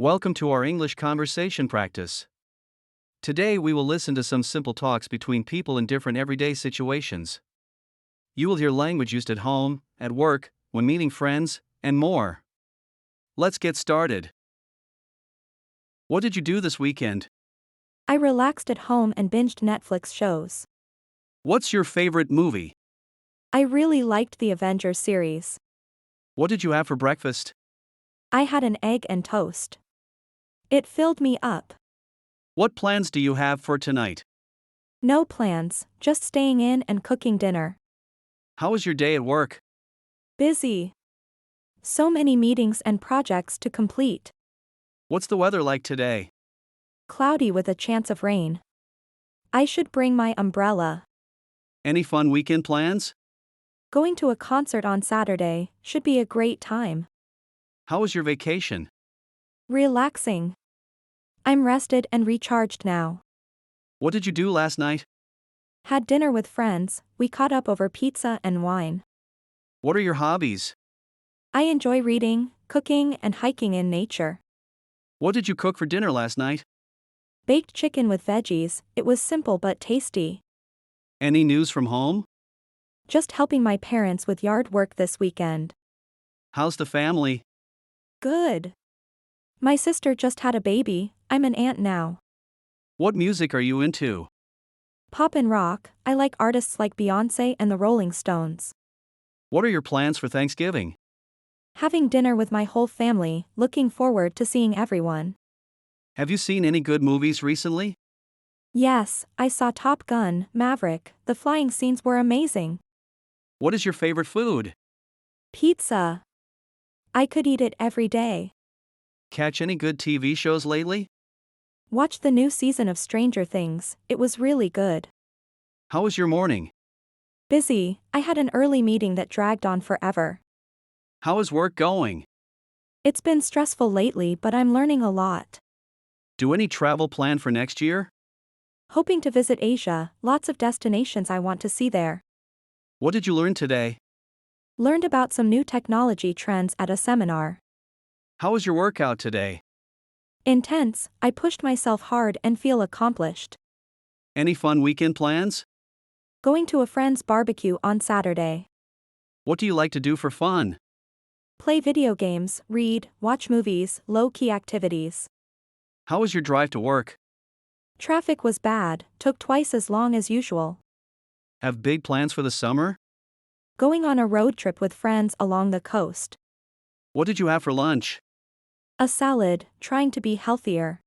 Welcome to our English conversation practice. Today we will listen to some simple talks between people in different everyday situations. You will hear language used at home, at work, when meeting friends, and more. Let's get started. What did you do this weekend? I relaxed at home and binged Netflix shows. What's your favorite movie? I really liked the Avengers series. What did you have for breakfast? I had an egg and toast. It filled me up. What plans do you have for tonight? No plans, just staying in and cooking dinner. How was your day at work? Busy. So many meetings and projects to complete. What's the weather like today? Cloudy with a chance of rain. I should bring my umbrella. Any fun weekend plans? Going to a concert on Saturday should be a great time. How was your vacation? Relaxing. I'm rested and recharged now. What did you do last night? Had dinner with friends, we caught up over pizza and wine. What are your hobbies? I enjoy reading, cooking, and hiking in nature. What did you cook for dinner last night? Baked chicken with veggies, it was simple but tasty. Any news from home? Just helping my parents with yard work this weekend. How's the family? Good. My sister just had a baby, I'm an aunt now. What music are you into? Pop and rock, I like artists like Beyoncé and the Rolling Stones. What are your plans for Thanksgiving? Having dinner with my whole family, looking forward to seeing everyone. Have you seen any good movies recently? Yes, I saw Top Gun, Maverick, the flying scenes were amazing. What is your favorite food? Pizza. I could eat it every day. Catch any good TV shows lately? Watch the new season of Stranger Things, it was really good. How was your morning? Busy, I had an early meeting that dragged on forever. How is work going? It's been stressful lately, but I'm learning a lot. Do any travel plan for next year? Hoping to visit Asia, lots of destinations I want to see there. What did you learn today? Learned about some new technology trends at a seminar. How was your workout today? Intense, I pushed myself hard and feel accomplished. Any fun weekend plans? Going to a friend's barbecue on Saturday. What do you like to do for fun? Play video games, read, watch movies, low-key activities. How was your drive to work? Traffic was bad, took twice as long as usual. Have big plans for the summer? Going on a road trip with friends along the coast. What did you have for lunch? A salad, trying to be healthier.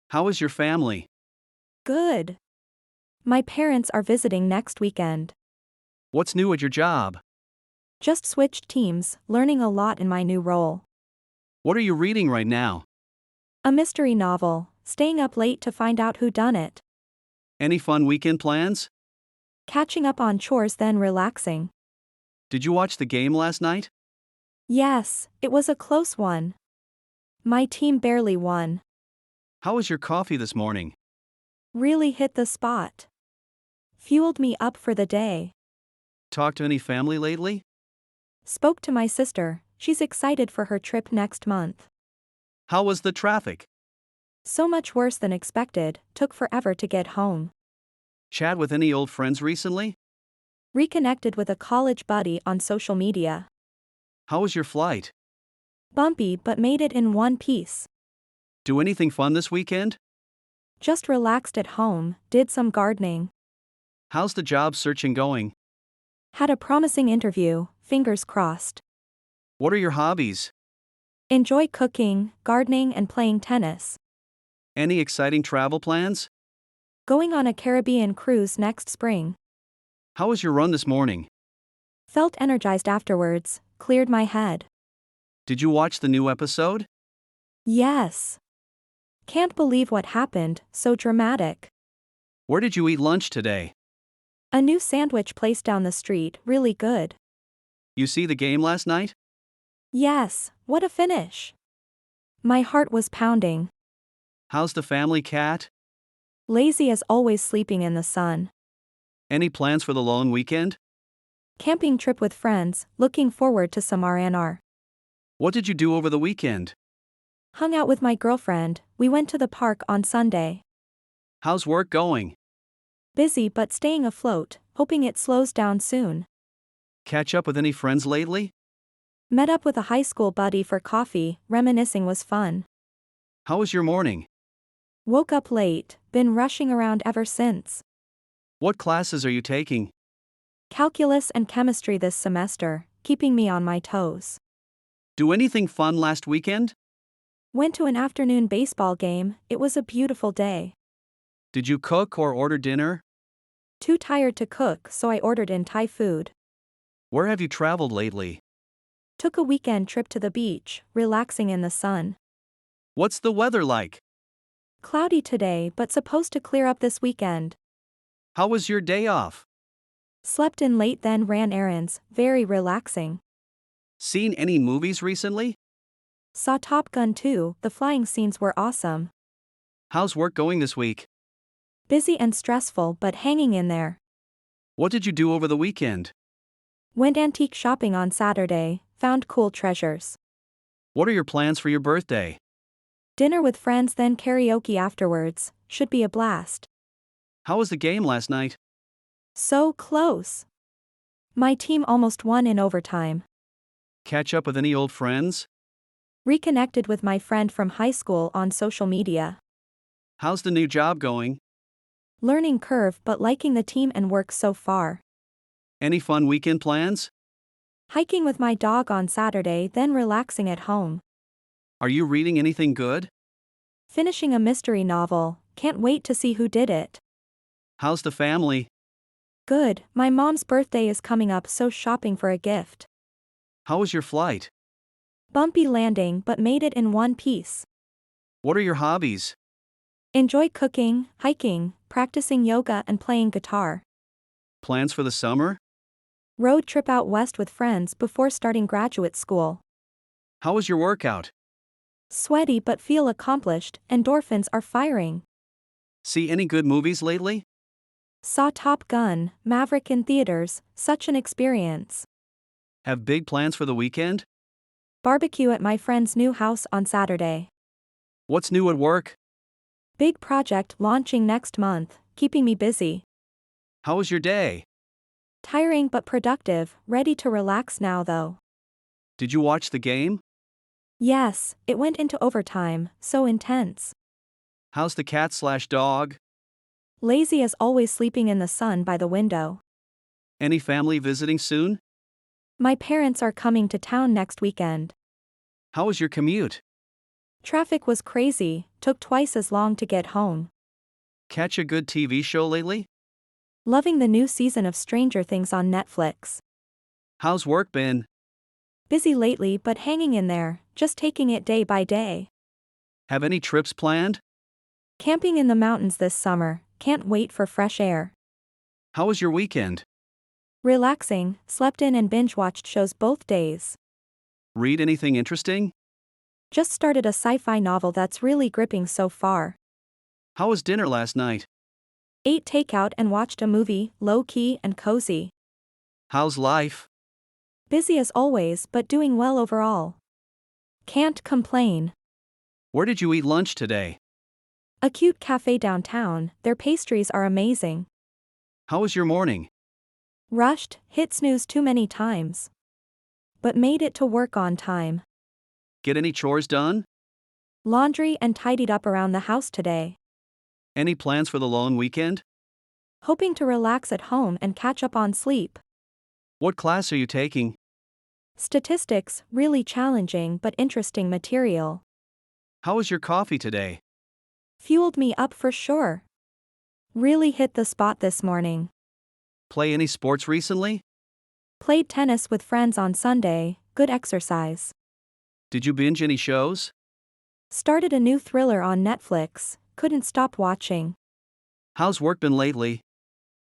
How is your family? Good. My parents are visiting next weekend. What's new at your job? Just switched teams, learning a lot in my new role. What are you reading right now? A mystery novel, staying up late to find out who done it. Any fun weekend plans? Catching up on chores then relaxing. Did you watch the game last night? Yes, it was a close one. My team barely won. How was your coffee this morning? Really hit the spot. Fueled me up for the day. Talked to any family lately? Spoke to my sister, she's excited for her trip next month. How was the traffic? So much worse than expected, took forever to get home. Chat with any old friends recently? Reconnected with a college buddy on social media. How was your flight? Bumpy but made it in one piece. Do anything fun this weekend? Just relaxed at home, did some gardening. How's the job searching going? Had a promising interview, fingers crossed. What are your hobbies? Enjoy cooking, gardening and playing tennis. Any exciting travel plans? Going on a Caribbean cruise next spring. How was your run this morning? Felt energized afterwards, cleared my head. Did you watch the new episode? Yes. Can't believe what happened, so dramatic. Where did you eat lunch today? A new sandwich place down the street, really good. You see the game last night? Yes, what a finish. My heart was pounding. How's the family cat? Lazy as always, sleeping in the sun. Any plans for the long weekend? Camping trip with friends, looking forward to some R&R. What did you do over the weekend? Hung out with my girlfriend, we went to the park on Sunday. How's work going? Busy but staying afloat, hoping it slows down soon. Catch up with any friends lately? Met up with a high school buddy for coffee, reminiscing was fun. How was your morning? Woke up late, been rushing around ever since. What classes are you taking? Calculus and chemistry this semester, keeping me on my toes. Do anything fun last weekend? Went to an afternoon baseball game, it was a beautiful day. Did you cook or order dinner? Too tired to cook, so I ordered in Thai food. Where have you traveled lately? Took a weekend trip to the beach, relaxing in the sun. What's the weather like? Cloudy today but supposed to clear up this weekend. How was your day off? Slept in late then ran errands, very relaxing. Seen any movies recently? Saw Top Gun 2, the flying scenes were awesome. How's work going this week? Busy and stressful but hanging in there. What did you do over the weekend? Went antique shopping on Saturday, found cool treasures. What are your plans for your birthday? Dinner with friends then karaoke afterwards, should be a blast. How was the game last night? So close. My team almost won in overtime. Catch up with any old friends? Reconnected with my friend from high school on social media. How's the new job going? Learning curve but liking the team and work so far. Any fun weekend plans? Hiking with my dog on Saturday then relaxing at home. Are you reading anything good? Finishing a mystery novel, can't wait to see who did it. How's the family? Good, my mom's birthday is coming up so shopping for a gift. How was your flight? Bumpy landing but made it in one piece. What are your hobbies? Enjoy cooking, hiking, practicing yoga and playing guitar. Plans for the summer? Road trip out west with friends before starting graduate school. How was your workout? Sweaty but feel accomplished, endorphins are firing. See any good movies lately? Saw Top Gun, Maverick in theaters, such an experience. Have big plans for the weekend? Barbecue at my friend's new house on Saturday. What's new at work? Big project launching next month, keeping me busy. How was your day? Tiring but productive, ready to relax now though. Did you watch the game? Yes, it went into overtime, so intense. How's the cat/dog? Lazy as always sleeping in the sun by the window. Any family visiting soon? My parents are coming to town next weekend. How was your commute? Traffic was crazy, took twice as long to get home. Catch a good TV show lately? Loving the new season of Stranger Things on Netflix. How's work been? Busy lately but hanging in there, just taking it day by day. Have any trips planned? Camping in the mountains this summer, can't wait for fresh air. How was your weekend? Relaxing, slept in and binge-watched shows both days. Read anything interesting? Just started a sci-fi novel that's really gripping so far. How was dinner last night? Ate takeout and watched a movie, low-key and cozy. How's life? Busy as always but doing well overall. Can't complain. Where did you eat lunch today? A cute cafe downtown, their pastries are amazing. How was your morning? Rushed, hit snooze too many times. But made it to work on time. Get any chores done? Laundry and tidied up around the house today. Any plans for the long weekend? Hoping to relax at home and catch up on sleep. What class are you taking? Statistics, really challenging but interesting material. How was your coffee today? Fueled me up for sure. Really hit the spot this morning. Play any sports recently? Played tennis with friends on Sunday, good exercise. Did you binge any shows? Started a new thriller on Netflix, couldn't stop watching. How's work been lately?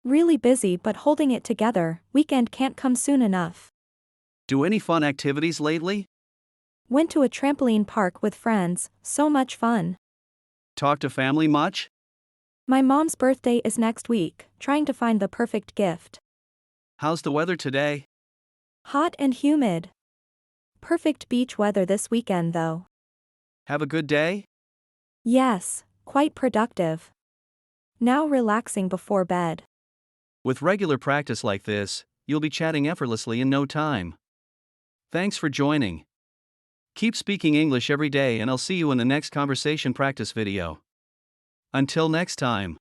Really busy but holding it together, weekend can't come soon enough. Do any fun activities lately? Went to a trampoline park with friends, so much fun. Talk to family much? My mom's birthday is next week, trying to find the perfect gift. How's the weather today? Hot and humid. Perfect beach weather this weekend though. Have a good day? Yes, quite productive. Now relaxing before bed. With regular practice like this, you'll be chatting effortlessly in no time. Thanks for joining. Keep speaking English every day, and I'll see you in the next conversation practice video. Until next time.